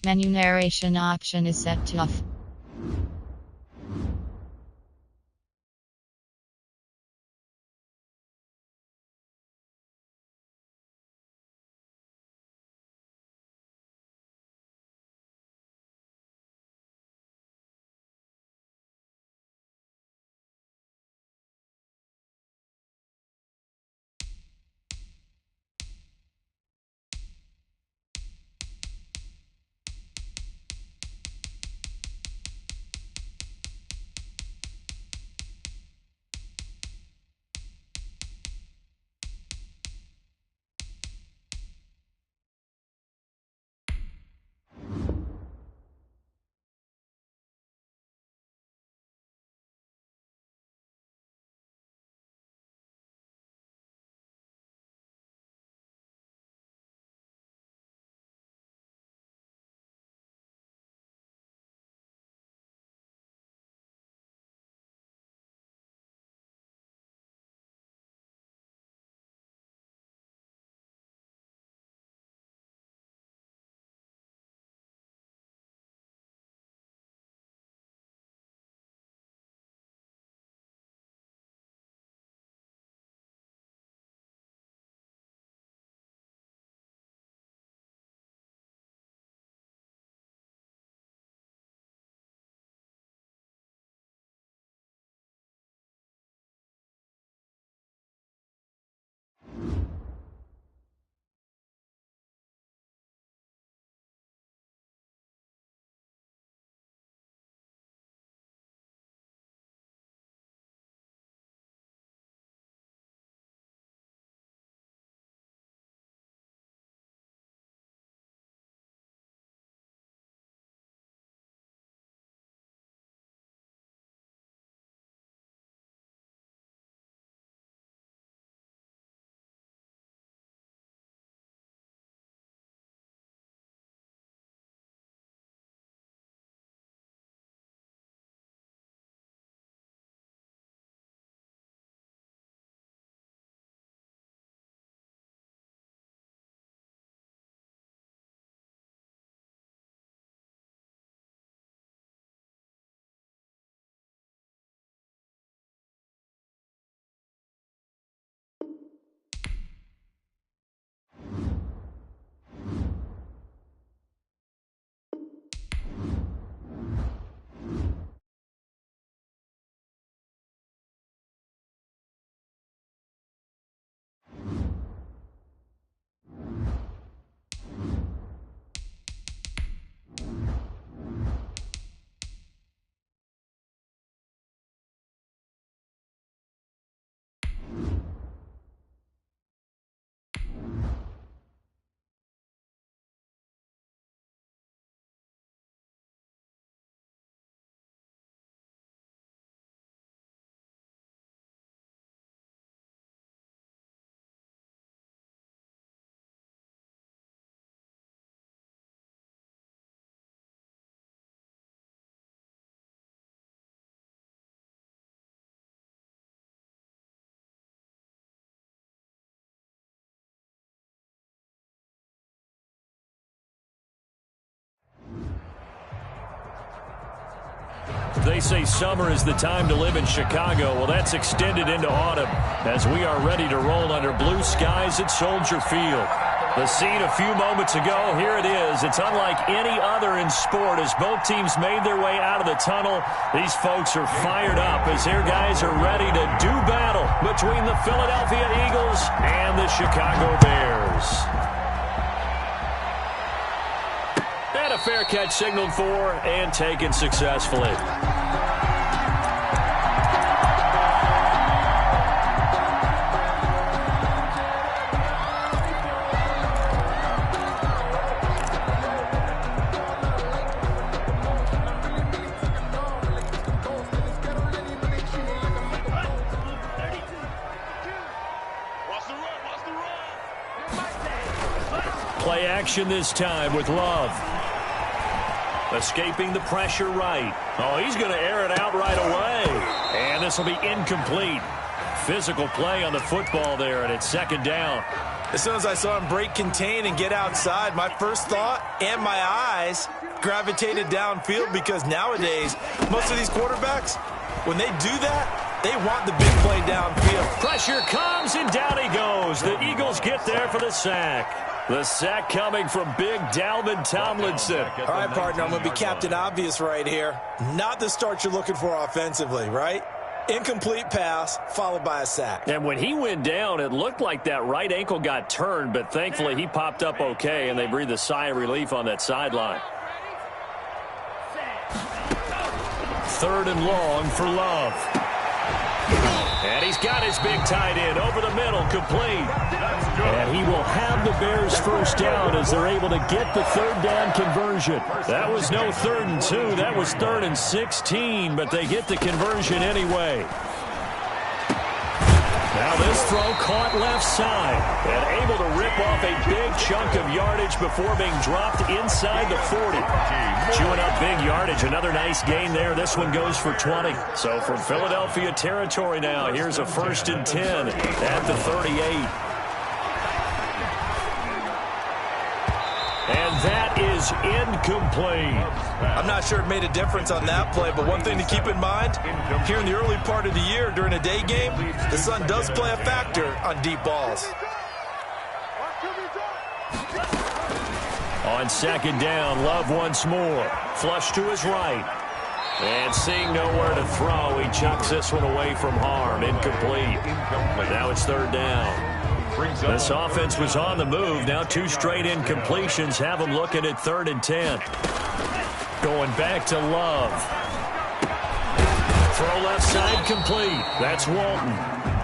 Menu narration option is set to off. They say summer is the time to live in Chicago. Well, that's extended into autumn as we are ready to roll under blue skies at Soldier Field. The scene a few moments ago, here it is. It's unlike any other in sport as both teams made their way out of the tunnel. These folks are fired up as their guys are ready to do battle between the Philadelphia Eagles and the Chicago Bears. And a fair catch signaled for and taken successfully. Play action this time with Love. Escaping the pressure right. Oh, he's going to air it out right away. And this will be incomplete. physical play on the football there, and it's second down. As soon as I saw him break contain and get outside, my first thought and my eyes gravitated downfield, because nowadays, most of these quarterbacks, when they do that, they want the big play downfield. Pressure comes, and down he goes. The Eagles get there for the sack. The sack coming from big Dalvin Tomlinson. All right, partner, I'm going to be Captain Obvious right here. Not the start you're looking for offensively, right? Incomplete pass, followed by a sack. And when he went down, it looked like that right ankle got turned, but thankfully he popped up okay, and they breathed a sigh of relief on that sideline. Third and long for Love. And he's got his big tight end over the middle, complete. And he will have the Bears first down as they're able to get the third down conversion. That was no 3rd and 2. That was 3rd and 16, but they get the conversion anyway. Now this throw caught left side and able to rip off a big chunk of yardage before being dropped inside the 40. Chewing up big yardage. Another nice gain there. This one goes for 20. So from Philadelphia territory now, here's a 1st and 10 at the 38. And that is incomplete. I'm not sure it made a difference on that play, but one thing to keep in mind, here in the early part of the year during a day game, the sun does play a factor on deep balls. On second down, Love once more. Flush to his right. And seeing nowhere to throw, he chucks this one away from harm. Incomplete. Now it's 3rd down. This offense was on the move. Now 2 straight incompletions have them looking at 3rd and 10. Going back to Love. Throw left side complete. That's Walton.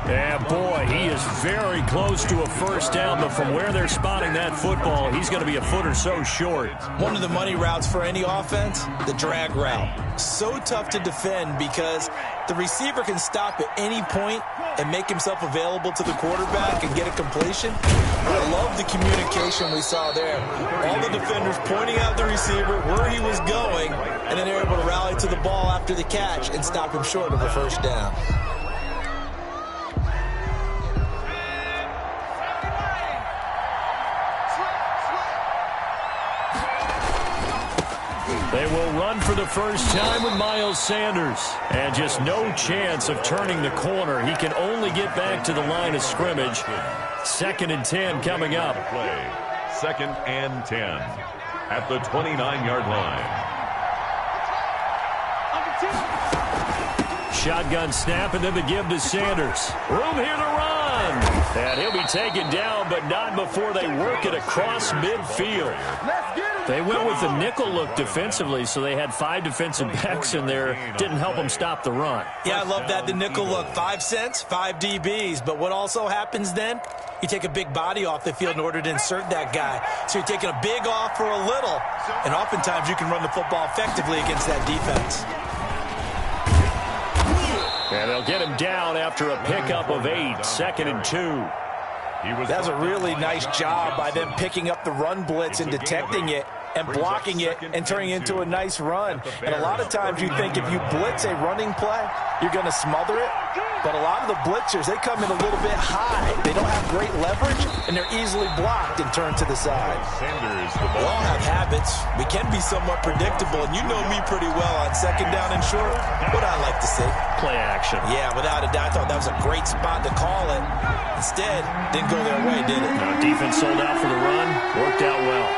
And boy, he is very close to a first down, but from where they're spotting that football, he's going to be a foot or so short. One of the money routes for any offense, the drag route. So tough to defend because the receiver can stop at any point and make himself available to the quarterback and get a completion. I love the communication we saw there. All the defenders pointing out the receiver, where he was going, and then they're able to rally to the ball after the catch and stop him short of a first down. They will run for the first time with Miles Sanders. And just no chance of turning the corner. He can only get back to the line of scrimmage. 2nd and 10 coming up. Play. 2nd and 10 at the 29-yard line. Shotgun snap and then the give to Sanders. Room here to run. And he'll be taken down, but not before they work it across midfield. They went with the nickel look defensively, so they had 5 defensive backs in there. Didn't help them stop the run. Yeah, I love that, the nickel look. 5 cents, 5 DBs. But what also happens then, you take a big body off the field in order to insert that guy. So you're taking a big off for a little. And oftentimes you can run the football effectively against that defense. And they'll get him down after a pickup of 8. 2nd and 2. That was a really nice job by them picking up the run blitz and detecting it and blocking it and turning it into a nice run. And a lot of times you think if you blitz a running play, you're going to smother it. But a lot of the blitzers, they come in a little bit high. They don't have great leverage, and they're easily blocked and turned to the side. We all have habits. We can be somewhat predictable, and you know me pretty well on 2nd down and short. What I like to see. Play action. Yeah, without a doubt. I thought that was a great spot to call it. Instead, didn't go their way, did it? No, defense sold out for the run. Worked out well.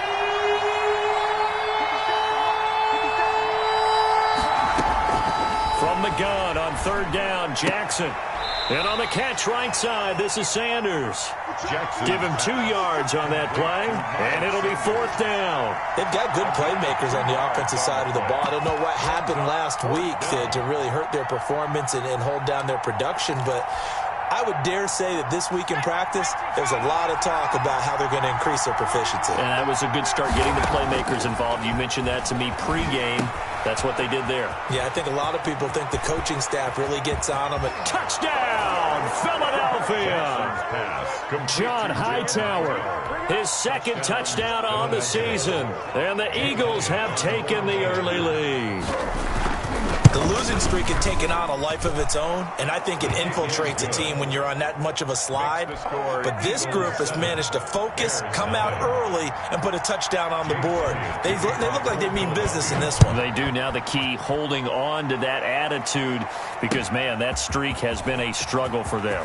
From the gun on 3rd down, Jackson. And on the catch right side, this is Sanders. Give him 2 yards on that play, and it'll be 4th down. They've got good playmakers on the offensive side of the ball. I don't know what happened last week to really hurt their performance and hold down their production, but I would dare say that this week in practice, there's a lot of talk about how they're going to increase their proficiency. And that was a good start getting the playmakers involved. You mentioned that to me pregame. That's what they did there. Yeah, I think a lot of people think the coaching staff really gets on them. Touchdown, Philadelphia! John Hightower, his 2nd touchdown on the season. And the Eagles have taken the early lead. The losing streak had taken on a life of its own, and I think it infiltrates a team when you're on that much of a slide. But this group has managed to focus, come out early, and put a touchdown on the board. They look like they mean business in this one. They do. Now the key, holding on to that attitude, because, man, that streak has been a struggle for them.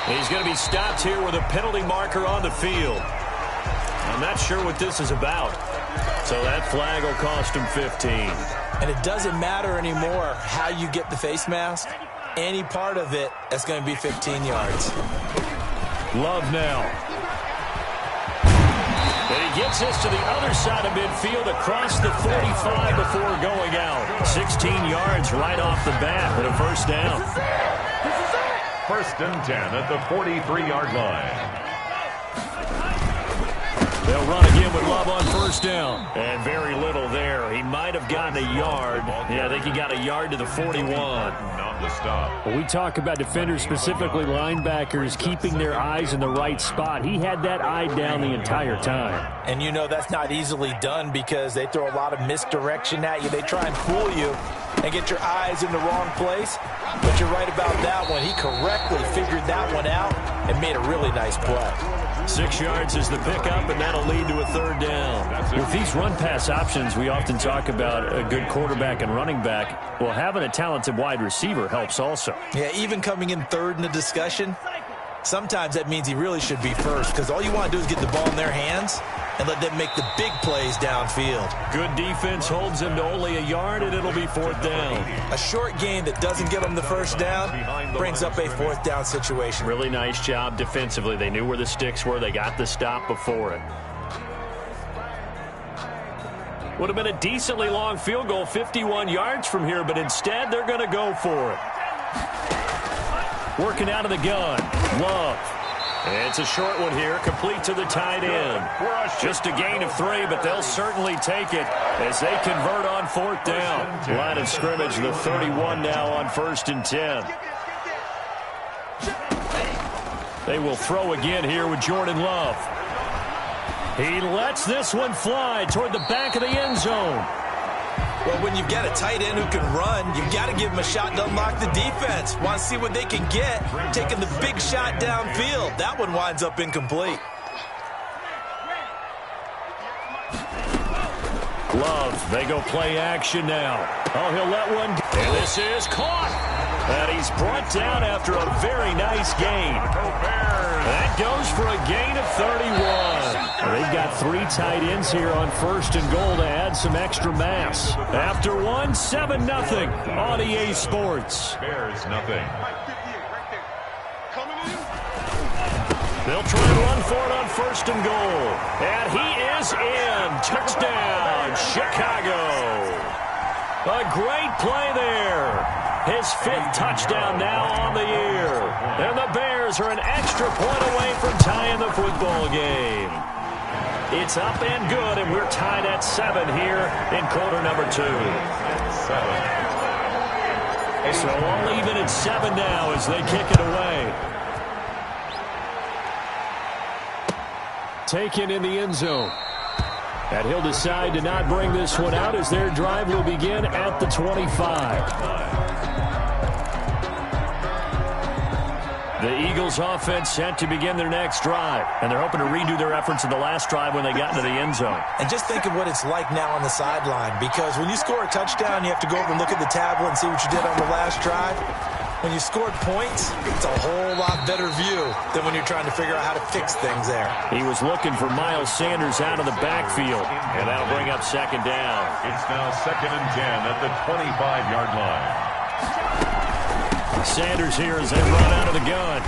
He's going to be stopped here with a penalty marker on the field. I'm not sure what this is about. So that flag will cost him 15. And it doesn't matter anymore how you get the face mask. Any part of it, that's going to be 15 yards. Love now. And he gets this to the other side of midfield across the 45 before going out. 16 yards right off the bat with a first down. First and 10 at the 43-yard line. They'll run again with Love on first down. And very little there. He might have gotten a yard. Yeah, I think he got a yard to the 41. Not the stop. When we talk about defenders, specifically linebackers, keeping their eyes in the right spot, he had that eye down the entire time. And you know that's not easily done because they throw a lot of misdirection at you. They try and fool you and get your eyes in the wrong place. But you're right about that one. He correctly figured that one out and made a really nice play. 6 yards is the pickup, and that'll lead to a third down. With these run-pass options, we often talk about a good quarterback and running back. Well, having a talented wide receiver helps also. Yeah, even coming in third in the discussion, sometimes that means he really should be first because all you want to do is get the ball in their hands and let them make the big plays downfield. Good defense holds him to only a yard, and it'll be fourth down. A short gain that doesn't get them the first down brings up a fourth down situation. Really nice job defensively. They knew where the sticks were. They got the stop before it. Would have been a decently long field goal, 51 yards from here, but instead they're going to go for it. Working out of the gun. Love. It's a short one here, complete to the tight end. Just a gain of 3, but they'll certainly take it as they convert on fourth down. Line of scrimmage, the 31 now on first and 10. They will throw again here with Jordan Love. He lets this one fly toward the back of the end zone. Well, when you've got a tight end who can run, you've got to give him a shot to unlock the defense. Want to see what they can get, taking the big shot downfield. That one winds up incomplete. Love, they go play action now. Oh, he'll let one go. And this is caught. And he's brought down after a very nice gain. That goes for a gain of 31. They've got 3 tight ends here on first and goal to add some extra mass. After one, 7-0 on EA Sports. Bears nothing. They'll try and run for it on first and goal. And he is in. Touchdown, Chicago. A great play there. His 5th touchdown now on the year. And the Bears are an extra point away from tying the football game. It's up and good, and we're tied at 7 here in quarter number 2. 7. So only even at 7 now as they kick it away. Taken in the end zone. And he'll decide to not bring this one out as their drive will begin at the 25. The Eagles offense set to begin their next drive, and they're hoping to redo their efforts in the last drive when they got into the end zone. And just think of what it's like now on the sideline, because when you score a touchdown, you have to go over and look at the tablet and see what you did on the last drive. When you scored points, it's a whole lot better view than when you're trying to figure out how to fix things there. He was looking for Miles Sanders out of the backfield, and that'll bring up second down. It's now second and 10 at the 25-yard line. Sanders here as they run out of the gun.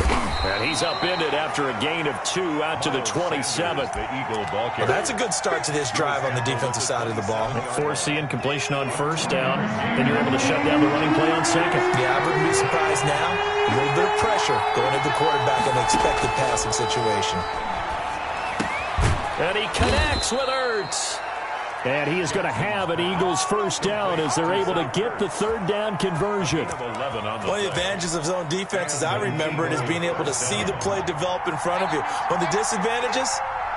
And he's upended after a gain of 2 out to the 27th. Well, that's a good start to this drive on the defensive side of the ball. Force the incompletion on first down, and you're able to shut down the running play on second. Yeah, I wouldn't be surprised now. A little bit of pressure going at the quarterback in the expected passing situation. And he connects with Ertz. And he is going to have an Eagles first down as they're able to get the third down conversion. One of the advantages of zone defense, as I remember it, is being able to see the play develop in front of you. One of the disadvantages,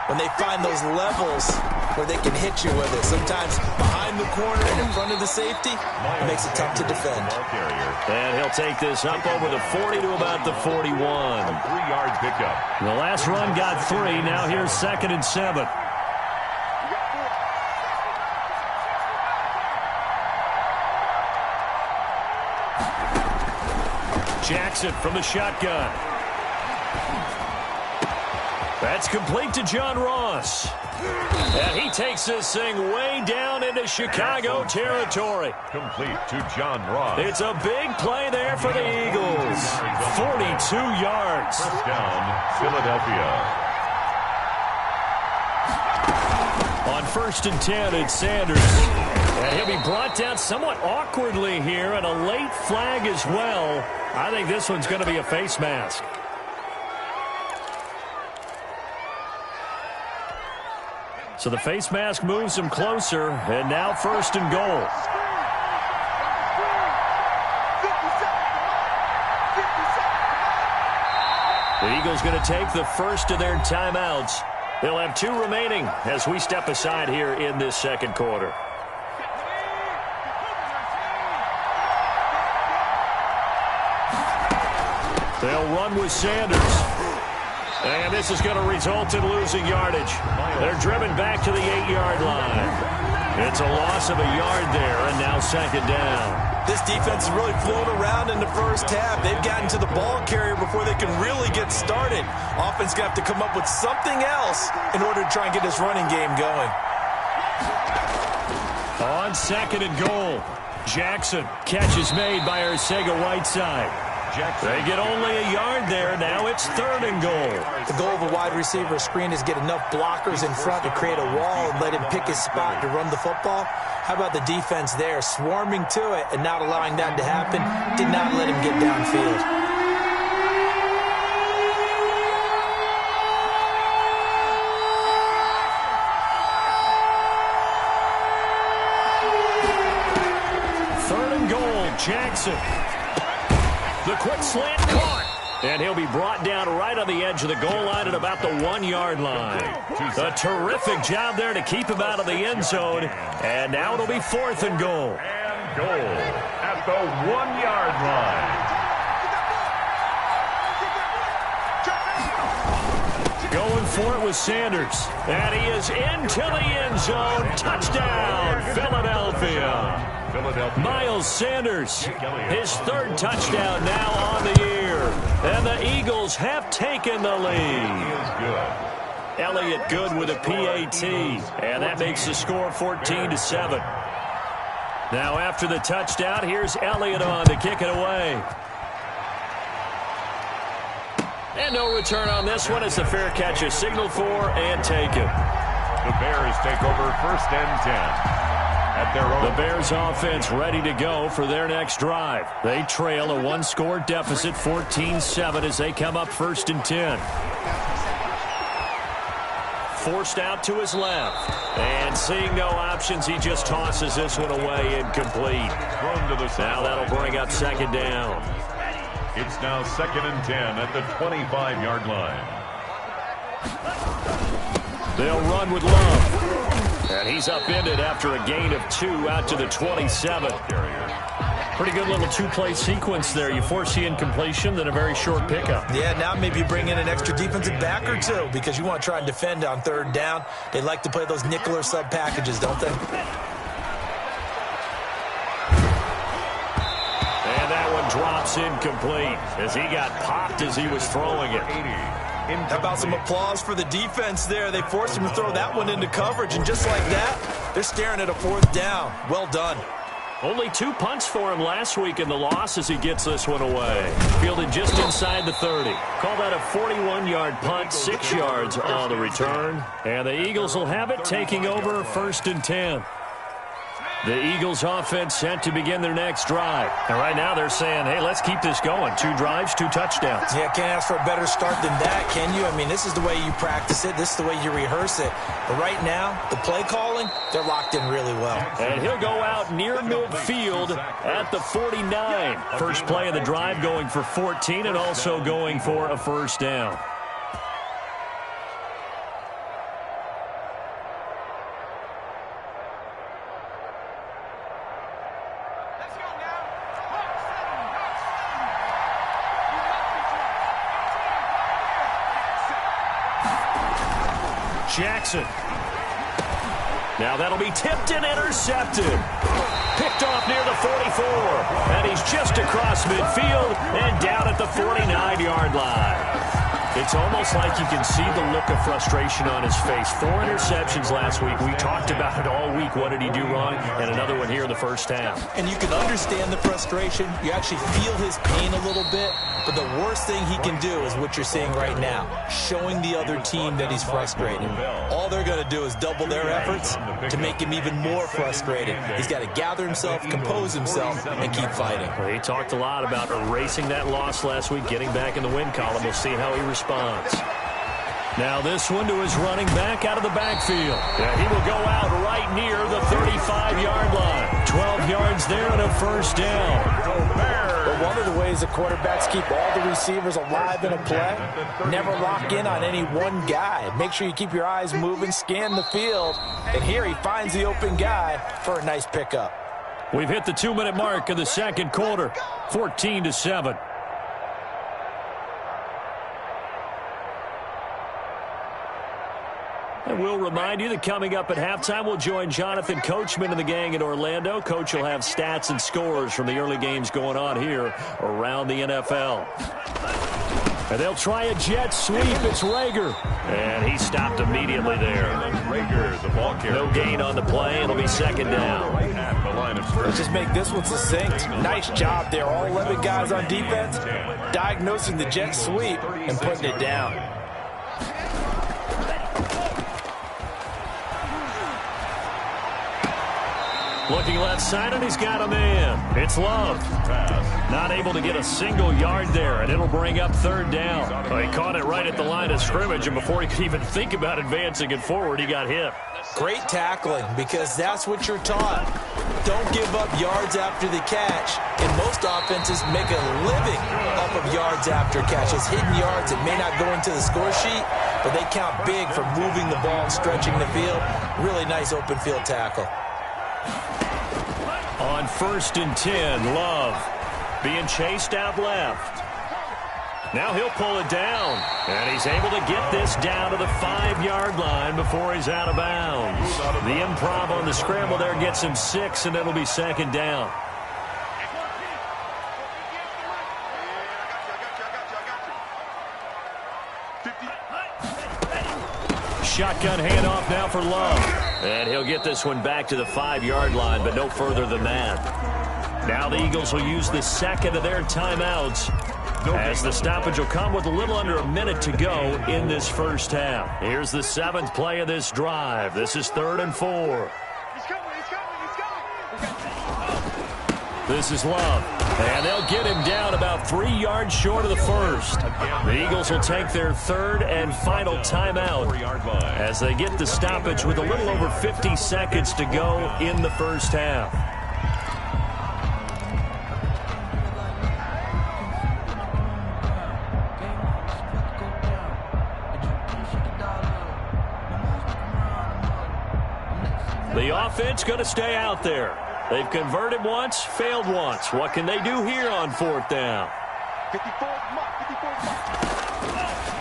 when they find those levels where they can hit you with it. Sometimes behind the corner and in front of the safety, it makes it tough to defend. And he'll take this up over the 40 to about the 41. A 3-yard pickup. The last run got 3. Now here's 2nd and 7. Jackson from the shotgun. That's complete to John Ross. And he takes this thing way down into Chicago territory. Complete to John Ross. It's a big play there for the Eagles. 42 yards. First down, Philadelphia. On 1st and 10, it's Sanders. And he'll be brought down somewhat awkwardly here, and a late flag as well. I think this one's going to be a face mask. So the face mask moves him closer, and now 1st and goal. The Eagles going to take the first of their timeouts. They'll have 2 remaining as we step aside here in this 2nd quarter. They'll run with Sanders. And this is going to result in losing yardage. They're driven back to the 8-yard line. It's a loss of a yard there, and now 2nd down. This defense is really flown around in the first half. They've gotten to the ball carrier before they can really get started. Offense going to have to come up with something else in order to try and get this running game going. On 2nd and goal, Jackson. Catch is made by Arcega-Whiteside. They get only a yard there. Now it's 3rd and goal. The goal of a wide receiver screen is get enough blockers in front to create a wall and let him pick his spot to run the football. How about the defense there, swarming to it and not allowing that to happen? Did not let him get downfield. Jackson. The quick slant caught. And he'll be brought down right on the edge of the goal line at about the 1-yard line. A terrific job there to keep him out of the end zone. And now it'll be 4th and goal. And goal at the 1-yard line. Going for it with Sanders. And he is into the end zone. Touchdown, Philadelphia. Miles Sanders, his 3rd touchdown now on the year. And the Eagles have taken the lead. Elliott good with a PAT. And that makes the score 14-7. Now after the touchdown, here's Elliott on to kick it away. And no return on this one. It's a fair catch, a signal for and taken. The Bears take over 1st and 10. The Bears offense ready to go for their next drive. They trail a 1-score deficit, 14-7, as they come up 1st and 10. Forced out to his left. And seeing no options, he just tosses this one away incomplete. Now that'll bring up 2nd down. It's now 2nd and 10 at the 25-yard line. They'll run with Love. And he's upended after a gain of 2 out to the 27. Pretty good little 2-play sequence there. You force the incompletion, then a very short pickup. Yeah, now maybe you bring in an extra defensive back or 2 because you want to try and defend on 3rd down. They like to play those nickel or sub packages, don't they? And that one drops incomplete as he got popped as he was throwing it. How about some applause for the defense there? They forced him to throw that one into coverage, and just like that, they're staring at a 4th down. Well done. Only 2 punts for him last week in the loss as he gets this one away. Fielded just inside the 30. Call that a 41-yard punt, 6 yards on the return. And the Eagles will have it, taking over 1st and 10. The Eagles offense set to begin their next drive. And right now they're saying, hey, let's keep this going. 2 drives, 2 touchdowns. Yeah, can't ask for a better start than that, can you? I mean, this is the way you practice it. This is the way you rehearse it. But right now, the play calling, they're locked in really well. And he'll go out near midfield at the 49. First play of the drive going for 14 and also going for a 1st down. Jackson. Now that'll be tipped and intercepted. Picked off near the 44. And he's just across midfield and down at the 49-yard line. It's almost like you can see the look of frustration on his face. 4 interceptions last week. We talked about it all week. What did he do wrong? And another one here in the first half. And you can understand the frustration. You actually feel his pain a little bit. But the worst thing he can do is what you're seeing right now, showing the other team that he's frustrated. All they're going to do is double their efforts to make him even more frustrated. He's got to gather himself, compose himself, and keep fighting. Well, he talked a lot about erasing that loss last week, getting back in the win column. We'll see how he responds. Now this one to his running back out of the backfield. Yeah, he will go out right near the 35-yard line. 12 yards there and a first down. But one of the ways the quarterbacks keep all the receivers alive in a play, never lock in on any one guy. Make sure you keep your eyes moving, scan the field. And here he finds the open guy for a nice pickup. We've hit the 2-minute mark in the second quarter. 14-7. And we'll remind you that coming up at halftime, we'll join Jonathan Coachman and the gang in Orlando. Coach will have stats and scores from the early games going on here around the NFL. And they'll try a jet sweep. It's Rager. And he stopped immediately there. Rager, the ball carrier. No gain on the play. It'll be second down. At the line of scrimmage. Let's just make this one succinct. Nice job there. All 11 guys on defense diagnosing the jet sweep and putting it down. Looking left side, and he's got a man. It's Love. Not able to get a single yard there, and it'll bring up third down. Well, he caught it right at the line of scrimmage, and before he could even think about advancing it forward, he got hit. Great tackling, because that's what you're taught. Don't give up yards after the catch. And most offenses make a living off of yards after catch. It's hidden yards that may not go into the score sheet, but they count big for moving the ball and stretching the field. Really nice open field tackle. On 1st and 10, Love being chased out left. Now he'll pull it down, and he's able to get this down to the 5-yard line before he's out of bounds. The improv on the scramble there gets him 6, and it'll be second down. Shotgun handoff now for Love. And he'll get this one back to the 5-yard line, but no further than that. Now the Eagles will use the second of their timeouts, as the stoppage will come with a little under a minute to go in this first half. Here's the 7th play of this drive. This is 3rd and 4. This is Love. And they'll get him down about 3 yards short of the first. The Eagles will take their 3rd and final timeout as they get the stoppage with a little over 50 seconds to go in the first half. The offense going to stay out there. They've converted once, failed once. What can they do here on 4th down?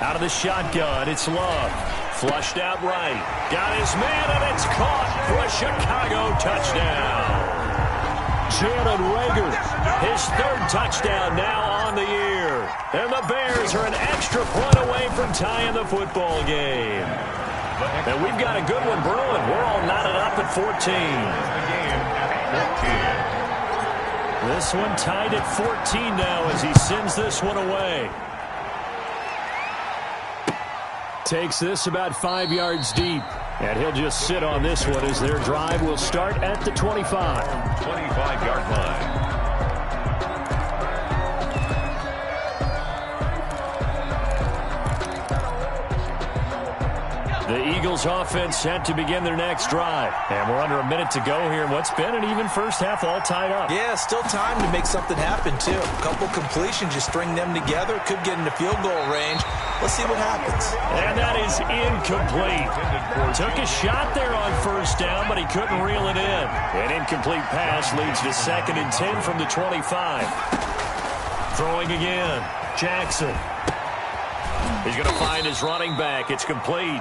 Out of the shotgun, it's Love. Flushed out right. Got his man, and it's caught for a Chicago touchdown. Jalen Rager, his 3rd touchdown now on the year. And the Bears are an extra point away from tying the football game. And we've got a good one brewing. We're all knotted up at 14. This one tied at 14 now as he sends this one away. Takes this about 5 yards deep. And he'll just sit on this one as their drive will start at the 25. 25-yard line. The Eagles offense set to begin their next drive. And we're under a minute to go here in what's been an even first half, all tied up. Yeah, still time to make something happen, too. A couple completions, you string them together, could get into field goal range. Let's see what happens. And that is incomplete. Took a shot there on 1st down, but he couldn't reel it in. An incomplete pass leads to 2nd and 10 from the 25. Throwing again. Jackson. He's going to find his running back. It's complete.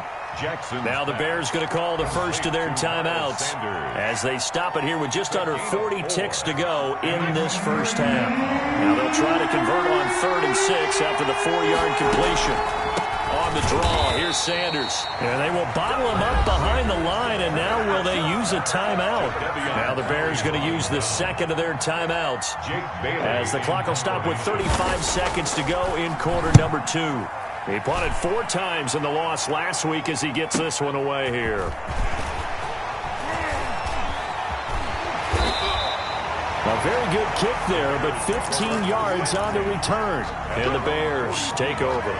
Now the Bears going to call the first of their timeouts as they stop it here with just under 40 ticks to go in this first half. Now they'll try to convert on 3rd and 6 after the 4-yard completion. On the draw, here's Sanders. And they will bottle him up behind the line, and now will they use a timeout? Now the Bears going to use the second of their timeouts as the clock will stop with 35 seconds to go in quarter number 2. He punted 4 times in the loss last week as he gets this one away here. A very good kick there, but 15 yards on the return. And the Bears take over.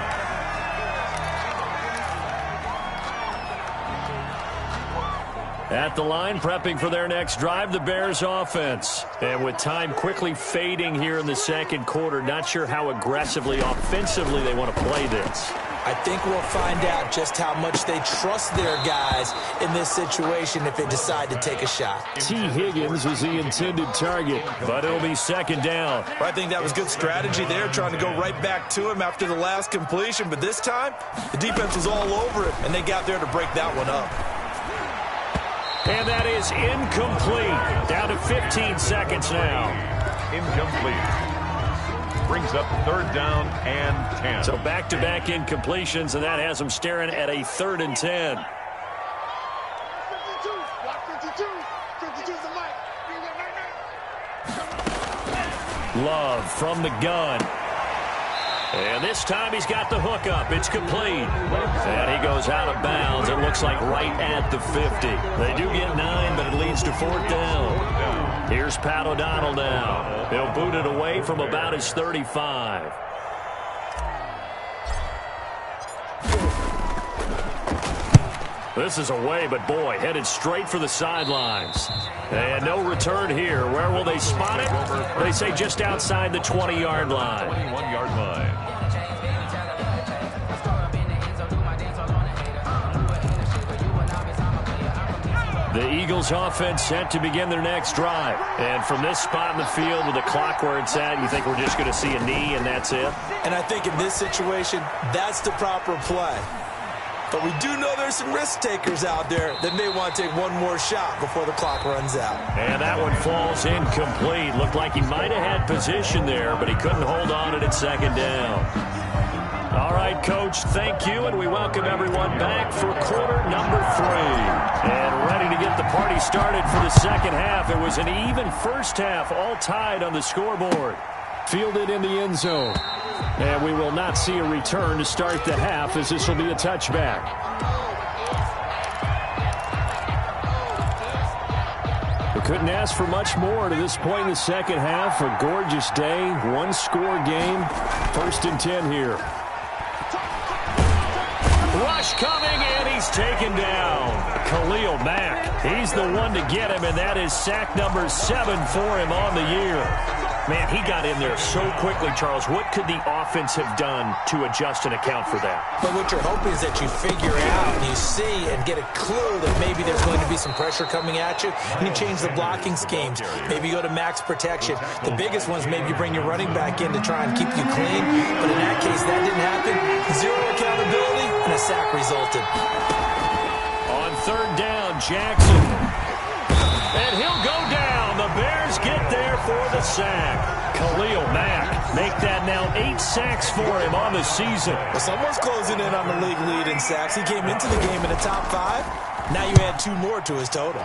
At the line, prepping for their next drive, the Bears offense. And with time quickly fading here in the second quarter, not sure how aggressively, offensively they want to play this. I think we'll find out just how much they trust their guys in this situation if they decide to take a shot. T. Higgins was the intended target, but it'll be second down. I think that was good strategy there, trying to go right back to him after the last completion. But this time, the defense was all over it, and they got there to break that one up. And that is incomplete. Down to 15 seconds now. Incomplete. Brings up 3rd down and 10. So back-to-back incompletions, and that has them staring at a 3rd and 10. Love from the gun. And this time he's got the hook up. It's complete. And he goes out of bounds. It looks like right at the 50. They do get 9, but it leads to 4th down. Here's Pat O'Donnell now. He'll boot it away from about his 35. This is away, but boy, headed straight for the sidelines. And no return here. Where will they spot it? They say just outside the 20-yard line. 21-yard line. The Eagles offense set to begin their next drive. And from this spot in the field with the clock where it's at, you think we're just going to see a knee and that's it? And I think in this situation, that's the proper play. But we do know there's some risk takers out there that may want to take one more shot before the clock runs out. And that one falls incomplete. Looked like he might have had position there, but he couldn't hold on at 2nd down. All right, Coach, thank you, and we welcome everyone back for quarter number 3. And ready to get the party started for the second half. It was an even first half, all tied on the scoreboard. fielded in the end zone. And we will not see a return to start the half, as this will be a touchback. We couldn't ask for much more to this point in the second half. A gorgeous day, one-score game. 1st and 10 here. Rush coming, and he's taken down. Khalil Mack, he's the one to get him, and that is sack number 7 for him on the year. Man, he got in there so quickly, Charles. What could the offense have done to adjust and account for that? But what you're hoping is that you figure out, you see, and get a clue that maybe there's going to be some pressure coming at you, and you change the blocking schemes. Maybe you go to max protection. The biggest ones, maybe you bring your running back in to try and keep you clean. But in that case, that didn't happen. Zero accountability, and a sack resulted. On 3rd down, Jackson. And he'll go down. The Bears get there for the sack. Khalil Mack make that now 8 sacks for him on the season. Well, someone's closing in on the league lead in sacks. He came into the game in the top 5. Now you add 2 more to his total.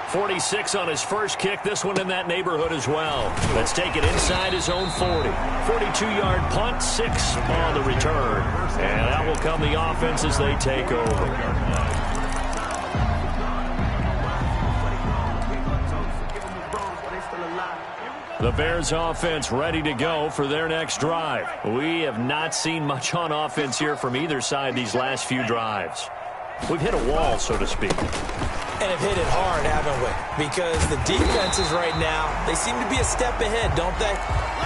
46 on his first kick. This one in that neighborhood as well. Let's take it inside his own 40. 42-yard punt, 6 on the return. And out will come the offense as they take over. The Bears offense ready to go for their next drive. We have not seen much on offense here from either side these last few drives. We've hit a wall, so to speak. And have hit it hard, haven't we? Because the defenses right now, they seem to be a step ahead, don't they?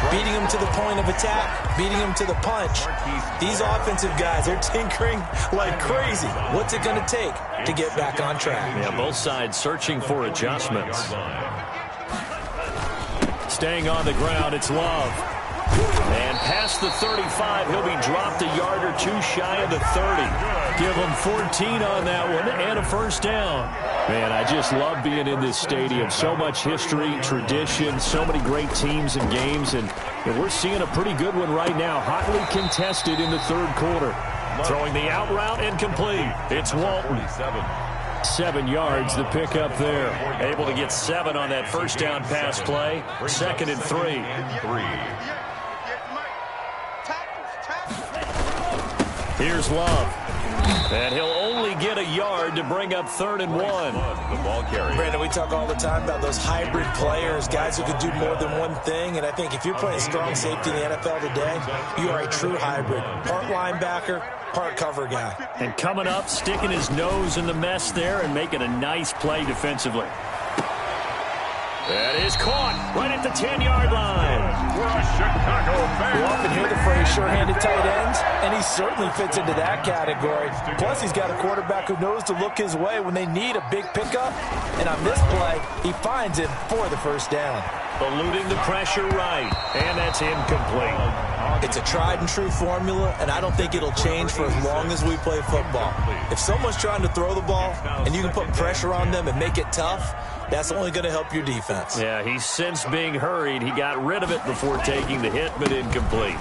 Beating them to the point of attack, beating them to the punch. These offensive guys, they're tinkering like crazy. What's it going to take to get back on track? Yeah, both sides searching for adjustments. Staying on the ground, it's Love. And And past the 35, he'll be dropped a yard or two shy of the 30. Give him 14 on that one and a first down. Man, I just love being in this stadium. So much history, tradition, so many great teams and games, and we're seeing a pretty good one right now. Hotly contested in the third quarter. Throwing the out route incomplete. It's Walton. 7 yards, the pickup there. Able to get 7 on that first down pass play. 2nd and 3. Here's Love. And he'll only get a yard to bring up 3rd and 1. The ball carrier. Brandon, we talk all the time about those hybrid players, guys who can do more than one thing. And I think if you're playing strong safety in the NFL today, you are a true hybrid. Part linebacker, part cover guy. And coming up, sticking his nose in the mess there and making a nice play defensively. That is caught right at the 10-yard line. For a Chicago Bears. You often hear the phrase sure-handed tight ends, and he certainly fits into that category. Plus, he's got a quarterback who knows to look his way when they need a big pickup. And on this play, he finds him for the first down. Eluding the pressure right, and that's incomplete. It's a tried-and-true formula, and I don't think it'll change for as long as we play football. If someone's trying to throw the ball, and you can put pressure on them and make it tough, that's only going to help your defense. Yeah, he's since being hurried. He got rid of it before taking the hit, but incomplete.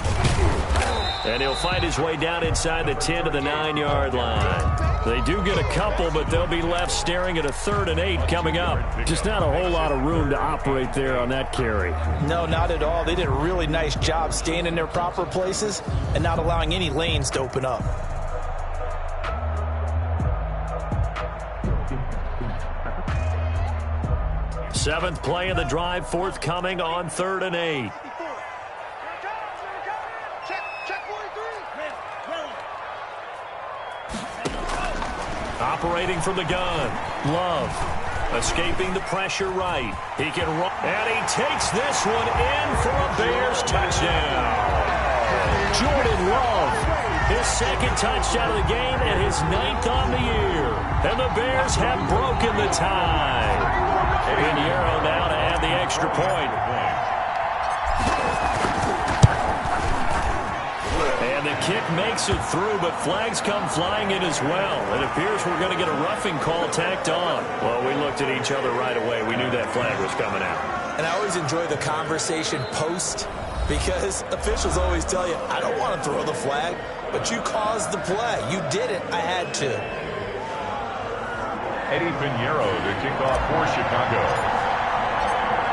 And he'll find his way down inside the 10 to the 9-yard line. They do get a couple, but they'll be left staring at a 3rd and 8 coming up. Just not a whole lot of room to operate there on that carry. No, not at all. They did a really nice job staying in their proper places and not allowing any lanes to open up. Seventh play of the drive, forthcoming on 3rd and 8. Operating from the gun. Love. Escaping the pressure right. He can run. And he takes this one in for a Bears touchdown. Jordan Love. His 2nd touchdown of the game and his 9th on the year. And the Bears have broken the tie. Pinheiro now to add the extra point. And the kick makes it through, but flags come flying in as well. It appears we're going to get a roughing call tacked on. Well, we looked at each other right away. We knew that flag was coming out. And I always enjoy the conversation post because officials always tell you, I don't want to throw the flag, but you caused the play. You did it. I had to. Eddie Pinheiro to kick off for Chicago.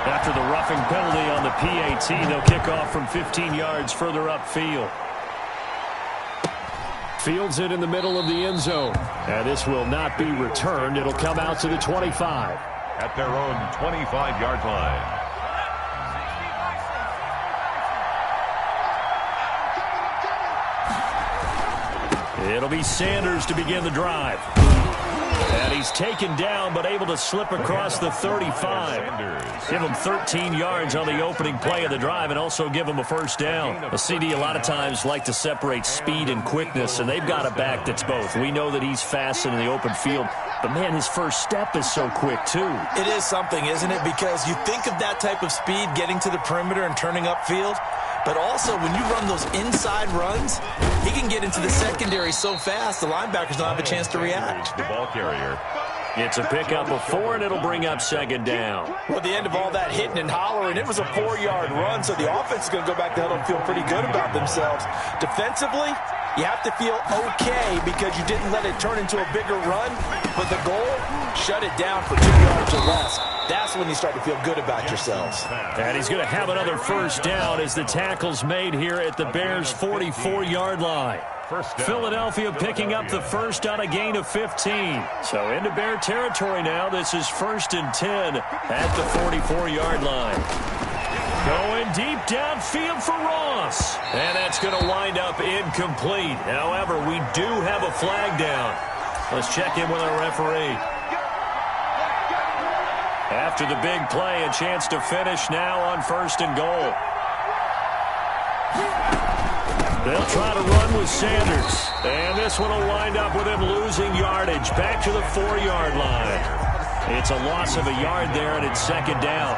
After the roughing penalty on the PAT, they'll kick off from 15 yards further upfield. Fields it in the middle of the end zone. And this will not be returned. It'll come out to the 25. At their own 25-yard line. It'll be Sanders to begin the drive. And he's taken down, but able to slip across the 35. Give him 13 yards on the opening play of the drive and also give him a first down. A CD a lot of times like to separate speed and quickness, and they've got a back that's both. We know that he's fast in the open field, but, man, his first step is so quick, too. It is something, isn't it? Because you think of that type of speed getting to the perimeter and turning upfield, but also when you run those inside runs, he can get into the secondary so fast the linebackers don't have a chance to react. The ball carrier. It's a pickup of 4, and it'll bring up 2nd down. Well, at the end of all that hitting and hollering, it was a 4-yard run, so the offense is going to go back to huddle and feel pretty good about themselves. Defensively, you have to feel okay because you didn't let it turn into a bigger run, but the goal, shut it down for 2 yards or less. That's when you start to feel good about yourselves. And he's going to have another first down as the tackle's made here at the Bears' 44-yard line. Philadelphia picking up the first on a gain of 15. So into Bear territory now. This is 1st and 10 at the 44-yard line. Going deep downfield for Ross. And that's going to wind up incomplete. However, we do have a flag down. Let's check in with our referee. After the big play, a chance to finish now on 1st and goal. They'll try to run with Sanders. And this one will wind up with him losing yardage back to the 4-yard line. It's a loss of a yard there, and it's 2nd down.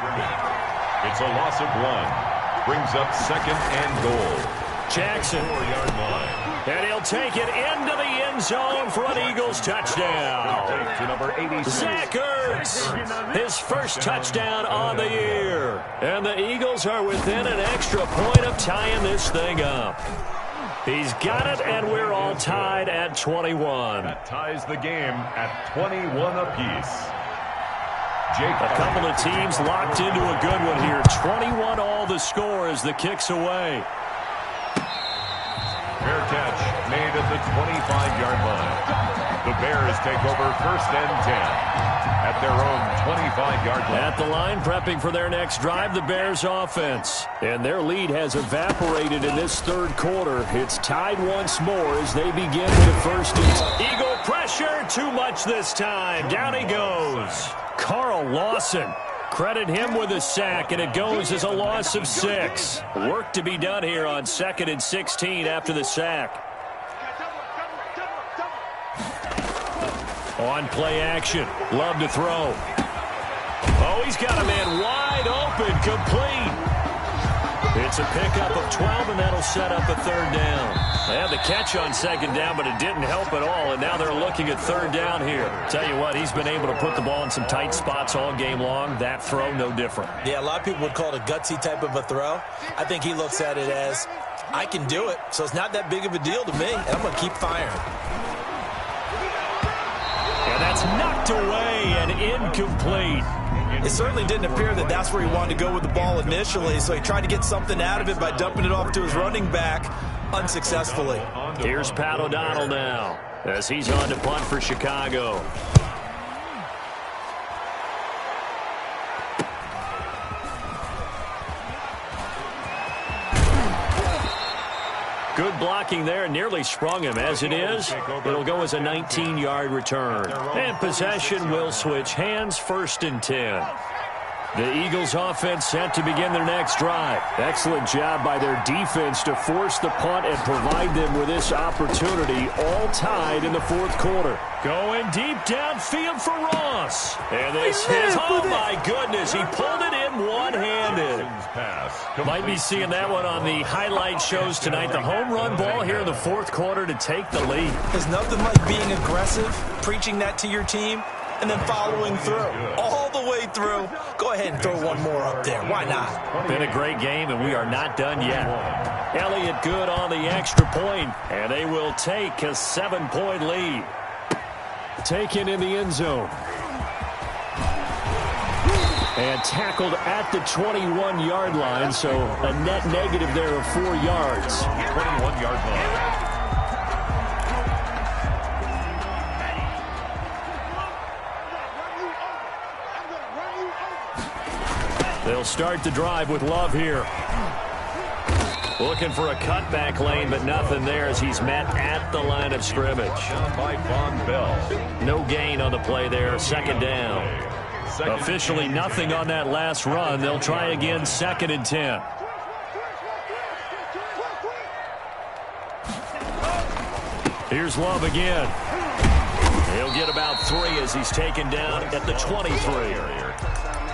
It's a loss of 1. Brings up 2nd and goal. Jackson. 4-yard line. And he'll take it into the end zone for an Eagles touchdown. To number 86. Zach Ertz, his first touchdown on the year. And the Eagles are within an extra point of tying this thing up. He's got it, and we're all tied at 21. That ties the game at 21 apiece. A couple of teams locked into a good one here. 21 all the score as the kick's away. Fair catch made at the 25-yard line. The Bears take over 1st and 10 at their own 25-yard line. At the line, prepping for their next drive, the Bears offense. And their lead has evaporated in this third quarter. It's tied once more as they begin with the first. Eagle pressure, too much this time. Down he goes. Carl Lawson. Credit him with a sack, and it goes as a loss of 6. Work to be done here on 2nd and 16 after the sack. On play action. Love to throw. Oh, he's got a man wide open, complete. It's a pickup of 12, and that'll set up a 3rd down. They had the catch on 2nd down, but it didn't help at all, and now they're looking at 3rd down here. Tell you what, he's been able to put the ball in some tight spots all game long. That throw, no different. Yeah, a lot of people would call it a gutsy type of a throw. I think he looks at it as, I can do it, so it's not that big of a deal to me, and I'm going to keep firing. And that's knocked away and incomplete. It certainly didn't appear that that's where he wanted to go with the ball initially, so he tried to get something out of it by dumping it off to his running back unsuccessfully. Here's Pat O'Donnell now as he's on to punt for Chicago. Good blocking there, nearly sprung him. As it is, it'll go as a 19-yard return. And possession will switch hands, 1st and 10. The Eagles offense set to begin their next drive. Excellent job by their defense to force the punt and provide them with this opportunity, all tied in the 4th quarter. Going deep downfield for Ross. And this is, oh my goodness, he pulled it in one-handed. Might be seeing that one on the highlight shows tonight. The home run ball here in the 4th quarter to take the lead. There's nothing like being aggressive, preaching that to your team, and then following through. All the way through. Go ahead and throw one more up there. Why not? Been a great game, and we are not done yet. Elliott good on the extra point, and they will take a 7-point lead. Taken in the end zone. And tackled at the 21-yard line, so a net negative there of 4 yards. 21-yard line. They'll start the drive with Love here. Looking for a cutback lane, but nothing there as he's met at the line of scrimmage. By Von Bell. No gain on the play there, 2nd down. Officially nothing on that last run. They'll try again, 2nd and 10. Here's Love again. He'll get about 3 as he's taken down at the 23.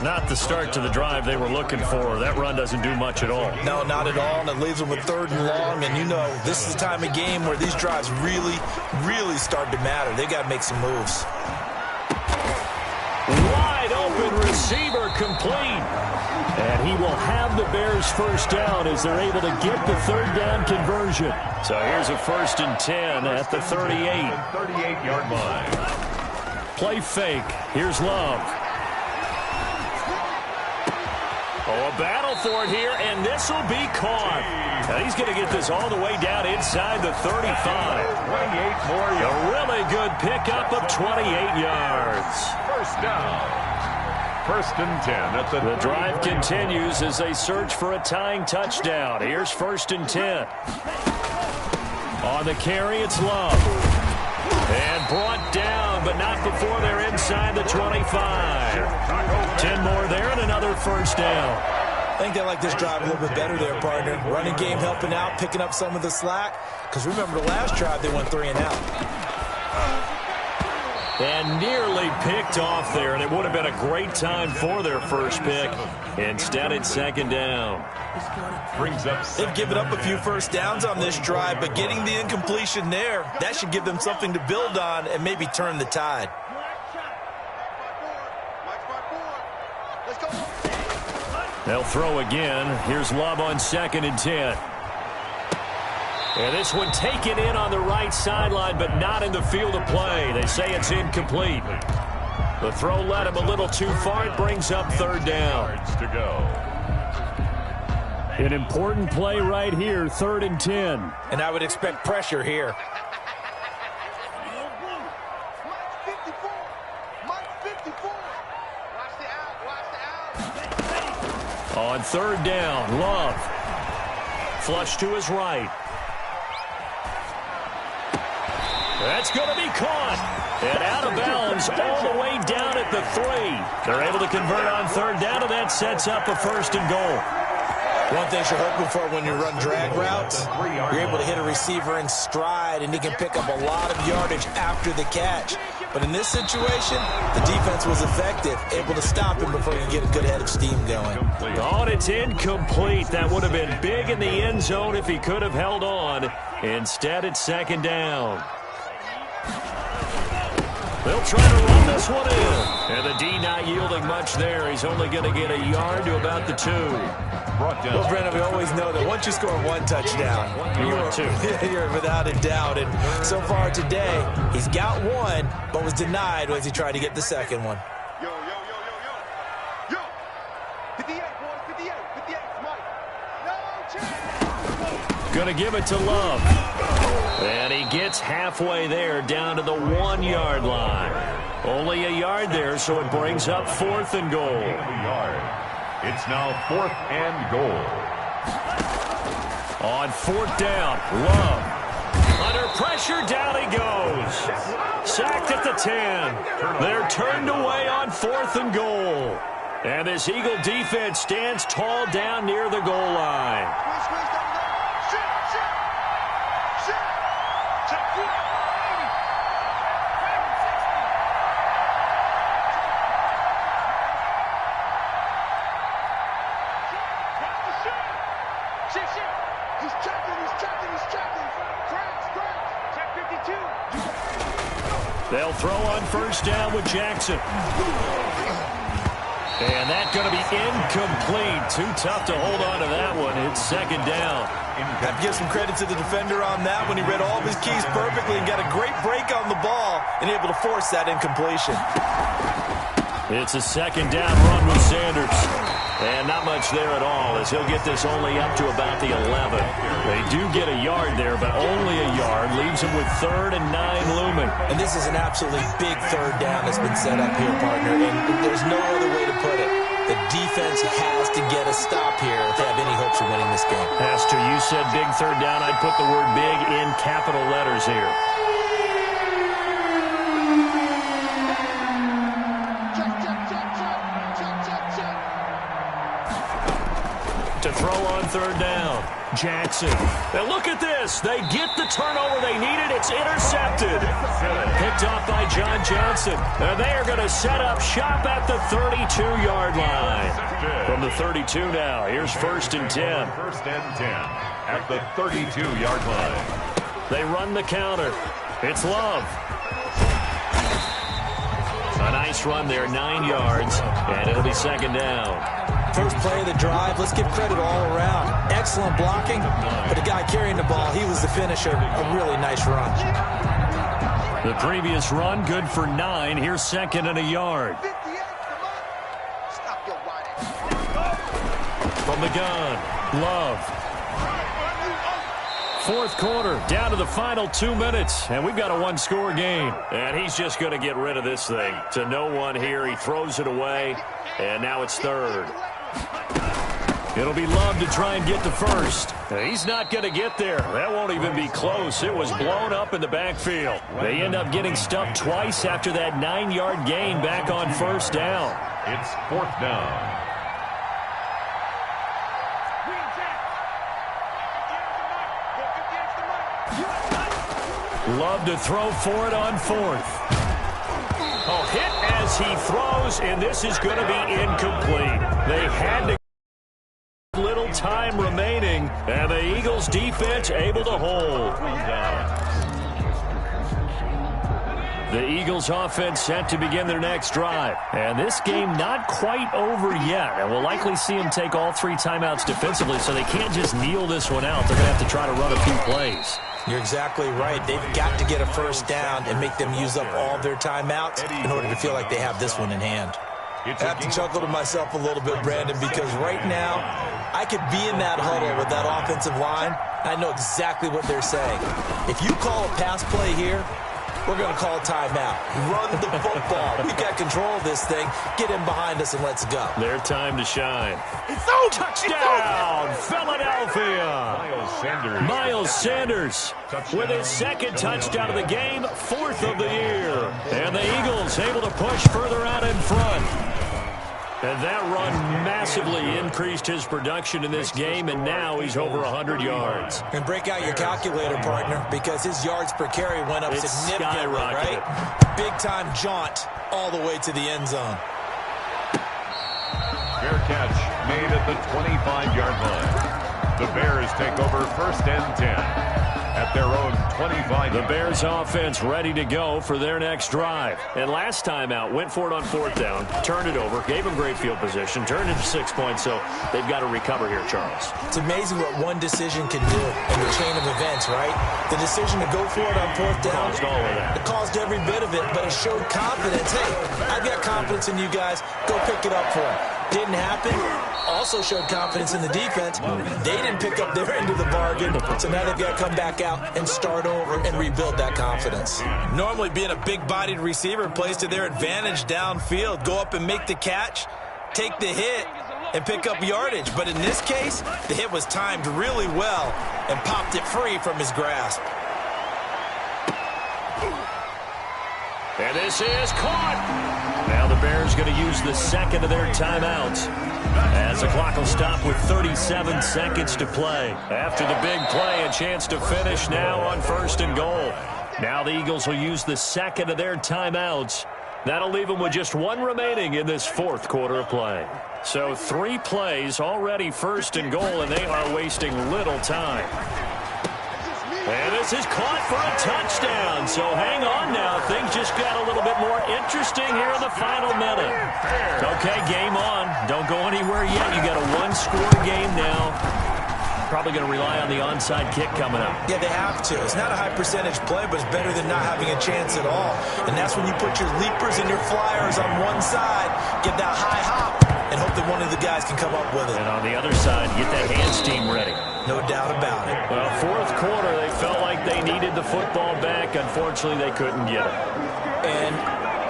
Not the start to the drive they were looking for. That run doesn't do much at all. No, not at all, and it leaves them with 3rd and long, and you know this is the time of game where these drives really, really start to matter. They got to make some moves. Wide open receiver complete. And he will have the Bears 1st down as they're able to get the 3rd down conversion. So here's a 1st and 10 at the 38. 38-yard line. Play fake. Here's Love. Oh, a battle for it here, and this will be caught. Now he's going to get this all the way down inside the 35. 28 more yards. A really good pickup of 28 yards. 1st down. 1st and 10 at the drive continues as they search for a tying touchdown. Here's 1st and 10. On the carry, it's Love. And brought down, but not before they're inside the 25. 10 more there and another 1st down. I think they like this drive a little bit better there, partner. Running game helping out, picking up some of the slack. Because remember the last drive, they went 3 and out. And nearly picked off there, and it would have been a great time for their first pick. Instead, it's second down. They've given up a few first downs on this drive, but getting the incompletion there, that should give them something to build on and maybe turn the tide. They'll throw again. Here's Love on 2nd and 10. And this one taken in on the right sideline, but not in the field of play. They say it's incomplete. The throw led him a little too far. It brings up 3rd down. An important play right here, 3rd and 10. And I would expect pressure here. On 3rd down, Love. Flush to his right. That's going to be caught. And out of bounds all the way down at the 3. They're able to convert on 3rd down, and that sets up a 1st and goal. One thing you're hoping for when you run drag routes, you're able to hit a receiver in stride, and he can pick up a lot of yardage after the catch. But in this situation, the defense was effective, able to stop him before he could get a good head of steam going. Oh, it's incomplete. That would have been big in the end zone if he could have held on. Instead, it's 2nd down. They'll try to run this one in. And the D not yielding much there. He's only going to get a yard to about the 2. Well, Brennan, we always know that once you score 1 touchdown, you're without a doubt. And so far today, he's got 1, but was denied as he tried to get the 2nd one. Yo. 58, boys, 58, Mike. No chance. Going to give it to Love. And he gets halfway there down to the 1-yard line. Only a yard there, so it brings up 4th and goal. It's now 4th and goal. On 4th down, Love. Under pressure, down he goes. Sacked at the 10. They're turned away on 4th and goal. And this Eagle defense stands tall down near the goal line. They'll throw on 1st down with Jackson. And that's going to be incomplete. Too tough to hold on to that one. It's 2nd down. I have to give some credit to the defender on that when he read all of his keys perfectly and got a great break on the ball and able to force that incompletion. It's a 2nd down run with Sanders. And not much there at all as he'll get this only up to about the 11. They do get a yard there, but only a yard. Leaves him with 3rd and 9 looming. And this is an absolutely big 3rd down that's been set up here, partner. And there's no other way to put it. The defense has to get a stop here if they have any hopes of winning this game. Has to. You said big 3rd down. I'd put the word big in capital letters here. To throw on 3rd down, Jackson. Now look at this. They get the turnover they needed. It's intercepted. Picked off by John Johnson. And they are going to set up shop at the 32-yard line. From the 32 now, here's 1st and 10. 1st and 10 at the 32-yard line. They run the counter. It's Love. A nice run there, 9 yards, and it'll be 2nd down. First play of the drive, let's give credit all around. Excellent blocking, but the guy carrying the ball, he was the finisher. A really nice run. The previous run, good for 9. Here's 2nd and a yard. From the gun, Love. 4th quarter, down to the final 2 minutes, and we've got a 1-score game. And he's just going to get rid of this thing. To no one here, he throws it away, and now it's 3rd. It'll be Love to try and get to 1st. He's not going to get there. That won't even be close. It was blown up in the backfield. They end up getting stuffed twice after that 9-yard gain back on 1st down. It's 4th down. Love to throw for it on 4th. Oh, hit as he throws, and this is going to be incomplete. They had to little time remaining, and the Eagles defense able to hold. The Eagles offense set to begin their next drive. And this game not quite over yet. And we'll likely see them take all 3 timeouts defensively, so they can't just kneel this one out. They're going to have to try to run a few plays. You're exactly right. They've got to get a first down and make them use up all their timeouts in order to feel like they have this one in hand. I have to chuckle to myself a little bit, Brandon, because right now I could be in that huddle with that offensive line. I know exactly what they're saying. If you call a pass play here, we're going to call a timeout. Run the football. We've got control of this thing. Get in behind us and let's go. Their time to shine. Touchdown, Philadelphia. Miles Sanders with his 2nd touchdown of the game, 4th of the year. And the Eagles able to push further out in front. And that run massively increased his production in this game, and now he's over 100 yards. And break out your calculator, partner, because his yards per carry went up significantly, right? Big-time jaunt all the way to the end zone. Fair catch made at the 25-yard line. The Bears take over 1st and 10. At their own 25. The Bears offense ready to go for their next drive. And last time out, went for it on 4th down, turned it over, gave them great field position, turned it to 6 points, so they've got to recover here, Charles. It's amazing what one decision can do in the chain of events, right? The decision to go for it on 4th down, caused all of that. It caused every bit of it, but it showed confidence. Hey, I've got confidence in you guys. Go pick it up for them. Didn't happen. Also showed confidence in the defense. They didn't pick up their end of the bargain, so now they've got to come back out and start over and rebuild that confidence. Normally being a big-bodied receiver plays to their advantage downfield. Go up and make the catch, take the hit, and pick up yardage. But in this case, the hit was timed really well and popped it free from his grasp. And this is caught. Now the Bears going to use the 2nd of their timeouts as the clock will stop with 37 seconds to play. After the big play, a chance to finish now on 1st and goal. Now the Eagles will use the 2nd of their timeouts. That'll leave them with just 1 remaining in this 4th quarter of play. So 3 plays already 1st and goal, and they are wasting little time. And this is caught for a touchdown. So hang on now. Things just got a little bit more interesting here in the final minute. Okay, game on. Don't go anywhere yet. You got a 1-score game now. Probably going to rely on the onside kick coming up. Yeah, they have to. It's not a high percentage play, but it's better than not having a chance at all. And that's when you put your leapers and your flyers on one side, get that high hop, and hope that one of the guys can come up with it. And on the other side, get that hands team ready. No doubt about it. Well, 4th quarter, they felt like they needed the football back. Unfortunately, they couldn't get it. And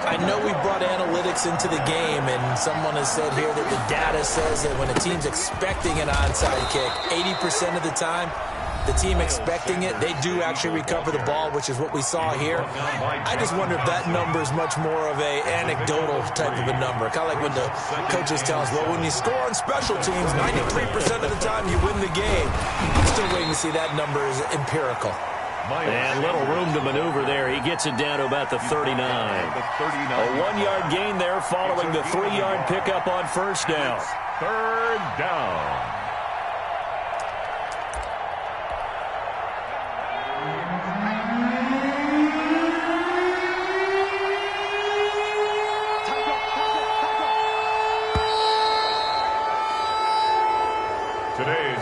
I know we brought analytics into the game, and someone has said here that the data says that when a team's expecting an onside kick, 80% of the time, the team expecting it, they do actually recover the ball, which is what we saw here. I just wonder if that number is much more of a anecdotal type of a number. Kind of like when the coaches tell us, well, when you score on special teams, 93% of the time you win the game. I'm still waiting to see that number is empirical. And little room to maneuver there. He gets it down to about the 39. A 1-yard gain there following the 3-yard pickup on 1st down. 3rd down.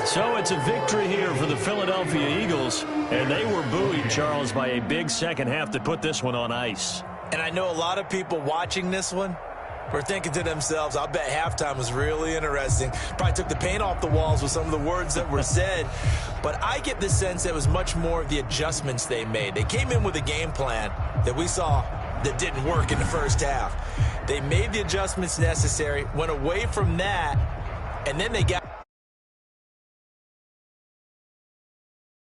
So it's a victory here for the Philadelphia Eagles, and they were buoyed, Charles, by a big second half that put this one on ice. And I know a lot of people watching this one were thinking to themselves, I bet halftime was really interesting. Probably took the paint off the walls with some of the words that were said. But I get the sense that it was much more of the adjustments they made. They came in with a game plan that we saw that didn't work in the first half. They made the adjustments necessary, went away from that, and then they got